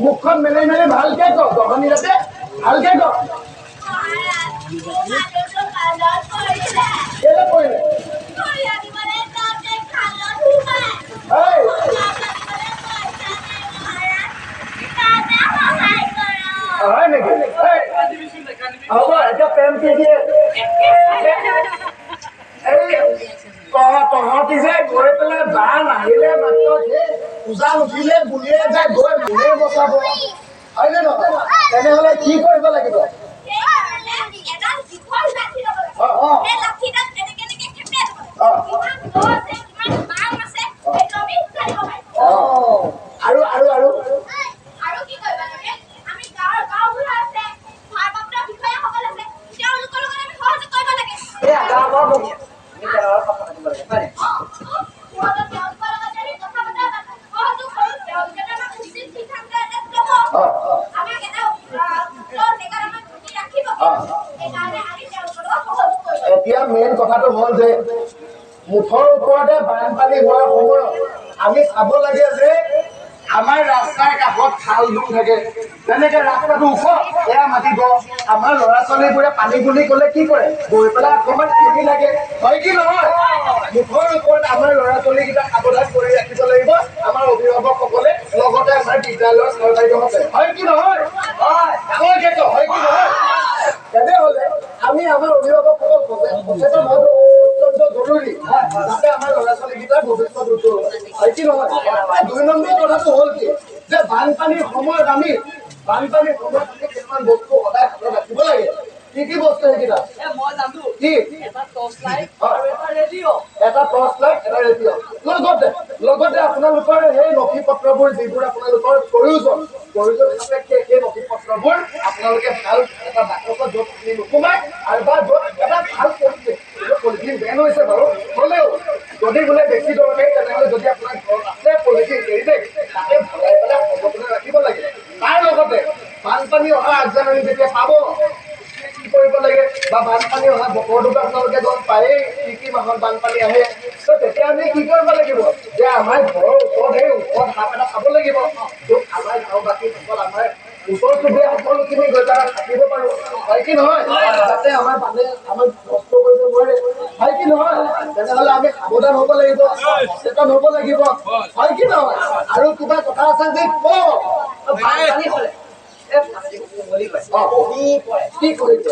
মুখখন মেলে মেলে ভালকে ক গহনি যাতে ভালকে ক কেলে কৰিলে হয় নেকি হ'ব এতিয়া প্ৰেম কি দিয়ে তহঁতি যে গৈ পেলাই বান আহিলে মাত্ৰ পূজা উঠিলে বুলিয়ে যায় গৈ মোৰে বচাব হয়নে নহয় তেনেহ'লে কি কৰিব লাগিব আৰু আৰু আৰু এতিয়া মেইন কথাটো হ'ল যে মুঠৰ ওপৰতে বানপানী হোৱাৰ সময়ত আমি চাব লাগে যে আমাৰ ৰাস্তাৰ কাষত খাল ধুল থাকে তেনেকে ৰাস্তাটো ওখ এয়া মাতিব আমাৰ ল'ৰা ছোৱালীবোৰে পানী বুলি ক'লে কি কৰে গৈ পেলাই অকণমান কিনি লাগে হয় কি নহয় মুঠৰ ওপৰত আমাৰ ল'ৰা ছোৱালীকেইটা সাৱধান কৰি ৰাখিব লাগিব আমাৰ অভিভাৱকসকলে লগতে আমাৰ বিদ্যালয়ৰ চৰকাৰীহঁতে হয় কি নহয় ডাঙৰকে হয় কি নহয় তেনেহ'লে আমি আমাৰ অভিভাৱকসকল সচেতন হোৱাটো অত্যন্ত জৰুৰী যাতে আমাৰ ল'ৰা ছোৱালীকেইটাৰ ভৱিষ্যত উজ্জ্বল হয় কি নহয় ২ নম্বৰ কথাটো হ'ল কি যে বানপানীৰ সময়ত আমি কিছুমান বস্তু সদায় হাতত ৰাখিব লাগে কি কি বস্তু সেইকেইটা কি এটা টৰ্চ লাইট এটা ৰেডিঅ' লগতে আপোনালোকৰ সেই নথি পত্ৰবোৰ যিবোৰ আপোনালোকৰ প্ৰয়োজন সাপেক্ষে সেই নথি পত্ৰবোৰ আপোনালোকে ভাল এটা বাকচত য'ত নোসোমাই আৰু বা য'ত এটা ভাল পলিথিন বেন হৈছে বাৰু হ'লেও যদি বোলে বেছি দৰকাৰী তেনেহ'লে যদি আপোনাৰ ঘৰত আছে পলিথিন কেৰিবেগ তাতে ভৰাই পেলাই সংৰক্ষণ ৰাখিব লাগে তাৰ লগতে বানপানী অহা আগজাননী যেতিয়া পাব কি কৰিব লাগে বা বানপানী অহা বতৰটোতো আপোনালোকে গম পায়েই কি মাহত বানপানী আহে তেতিয়া আমি কি কৰিব লাগিব যে আমাৰ ঘৰৰ ওচৰত সেই ওপৰত সাপ এটা চাব লাগিব য'ত আমাৰ গাঁওবাসীসকল আমাৰ ওচৰ চুবুৰীয়া সকলোখিনি গৈ পেলাই থাকিব পাৰোঁ হয় কি নহয় যাতে আমাৰ মানে আমাক কষ্ট কৰিব নোৱাৰে হয় কি নহয় তেনেহ'লে আমি সাৱধান হ'ব লাগিব, সচেতন হ'ব লাগিব, হয় কি নহয়? আৰু কিবা কথা আছে যে বানপানী হ'লে কি কৰিব?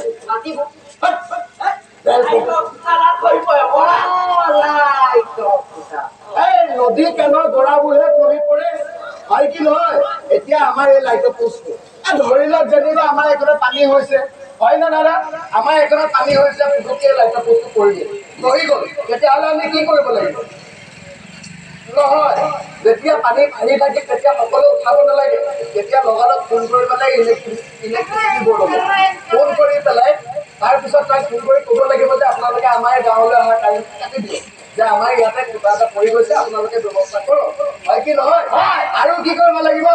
নদী কাণৰ গৰাবোৰহে খহি পৰে, হয় কি নহয়? এতিয়া আমাৰ এই লাইটৰ পোষ্টটো ধৰি লওক যেনিবা আমাৰ এইখনত পানী হৈছে, হয় না দাদা? আমাৰ এইখনত পানী হৈছে, পুতুককে লাইটৰ পোষ্টটো পৰি গ'ল, তেতিয়াহ'লে আমি কি কৰিব লাগিব? নহয়, যেতিয়া পানী ভাঙি থাকে তেতিয়া সকলো উঠাব নালাগে, তেতিয়া লগালগ ফোন কৰি পেলাই ইলেক্ট্ৰিচিটি বৰ্ডলৈ ফোন কৰি পেলাই তাৰপিছত তাক ফোন কৰি ক'ব লাগিব যে আপোনালোকে আমাৰ গাঁৱলৈ অহা কাৰেণ্টটো কাটি দিয়ে, যে আমাৰ ইয়াতে কিবা এটা পৰি গৈছে, আপোনালোকে ব্যৱস্থা কৰক, হয় কি নহয়? আৰু কি কৰিব লাগিব?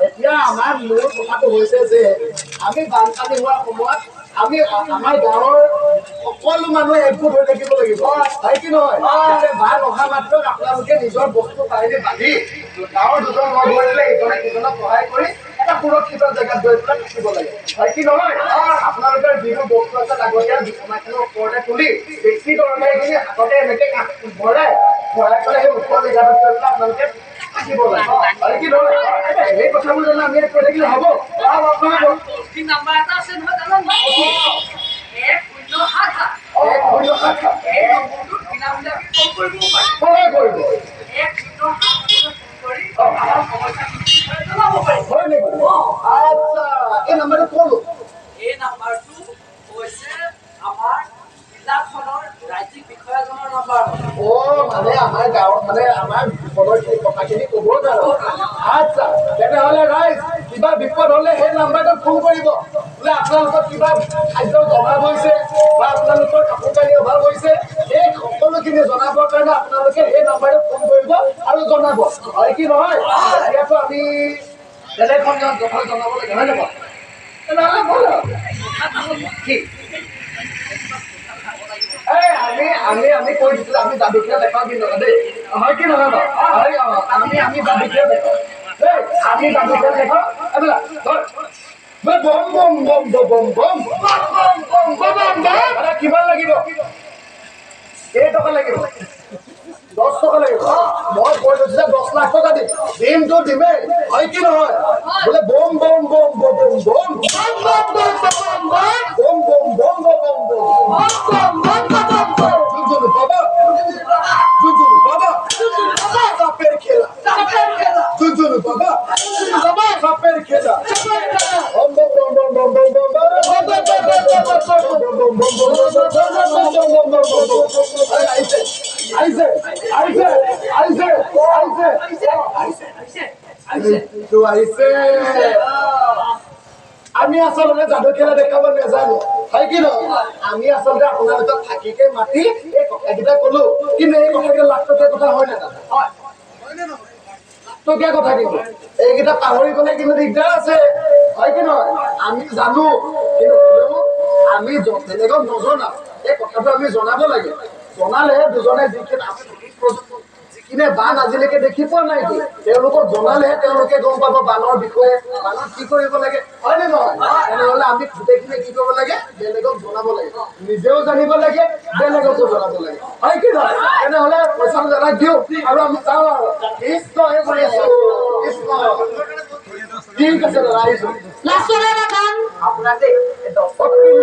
এতিয়া আমাৰ মূল কথাটো হৈছে যে আমি বানপানী হোৱাৰ সময়ত আমি আমাৰ গাঁৱৰ সকলো মানুহে একগোট হৈ থাকিব লাগিব, হয় কি নহয়? বান অহা মাত্ৰ আপোনালোকে নিজৰ বস্তু পাৰিলে বান্ধি গাঁৱৰ দুজন লগ হৈ পেলাই ইজনে সিজনক সহায় কৰি এটা সুৰক্ষিত জেগাত গৈ পেলাই থাকিব লাগে, হয় কি নহয়? আপোনালোকৰ যিবোৰ বস্তু আছে লাগতীয়াল বিচনাখনৰ ওপৰতে তুলি বেছি দৰকাৰীখিনি হাততে এনেকে ভৰাই পেলাই সেই ওপৰ জেগাটোত গৈ পেলাই আপোনালোকে থাকিব লাগে, হয় কি নহয়? সেই কথাবোৰ জানো আমি কৈ থাকিলে হ'ব? নাম্বাৰ এটা আছে নহয় জানো? 1 নম্বৰটো ক'লো। এই নাম্বাৰটো হৈছে আমাৰ জিলাখনৰ ৰাজ্যিক বিষয়াজনৰ নাম্বাৰ। মানে আমাৰ গাঁৱত মানে আমাৰ বিপদৰ কথাখিনি ক'ব জানো? আচ্ছা, তেনেহ'লে ৰাইজ কিবা বিপদ হ'লে সেই নাম্বাৰটোত ফোন কৰিব, বোলে আপোনালোকৰ কিবা খাদ্যৰ অভাৱ হৈছে বা আপোনালোকৰ কাপোৰ কানি অভাৱ হৈছে, এই সকলোখিনি জনাবৰ কাৰণে আপোনালোকে সেই নাম্বাৰটোত ফোন কৰিব আৰু জনাব, হয় কি নহয়? এতিয়াতো আমি বেলেগ সন্ধান কথা জনাব লাগে, হয় নহয়? তেনেহ'লে ভাল কি আমি কৈ দিছিলো আমি যাদুখিয়া দেখাও কিন্তু দেই, হয় কি নহয় বাৰু? আমি যাদুখিয়া দেখাও দেই, আমি যাদুখিয়া দেখাও এইবিলাক কিমান লাগিব? কেইটকা লাগিব? 10 টকা লাগিব। মই কৈ দিছো যে 10 লাখ টকা দিম, দিমটো দিমেই, হয় কি নহয়? বোলে বম বম বম বম বম বম সাপের খেলা আমি আচলতে যাদু খেলা দেখাব নাজানো, হয় কি নহয়? আমি আচলতে আপোনালোকক থাকিকে মাতি এই কথাকেইটা কলো, কিন্তু এই কথাকেইটা লাখ টকীয়া কথা হয় নে নহয়? টকীয়া কথা, কিন্তু এইকেইটা পাহৰি গ'লে কিন্তু দিগদাৰ আছে, হয় কি নহয়? আমি জানো, কিন্তু আমি বেলেগক নজনাও, এই কথাটো আমি জনাব লাগে, জনালেহে দুজনে যিখিনে বান আজিলৈকে দেখি পোৱা নাই, তেওঁলোকক জনালেহে তেওঁলোকে গম পাব বানৰ বিষয়ে, বানত কি কৰিব লাগে, হয় নে নহয়? তেনেহ'লে আমি গোটেইখিনি কি কৰিব লাগে? বেলেগক জনাব লাগে, নিজেও জানিব লাগে, বেলেগকো জনাব লাগে, হয় কি নহয়? তেনেহ'লে পইচাটো জনাই দিওঁ আৰু আমি যাওঁ আৰু কৃষ্ণহে কৰি আছো, কৃষ্ণ। ঠিক আছে দাদা, আহিছো আপোনাৰ দেই পালাবো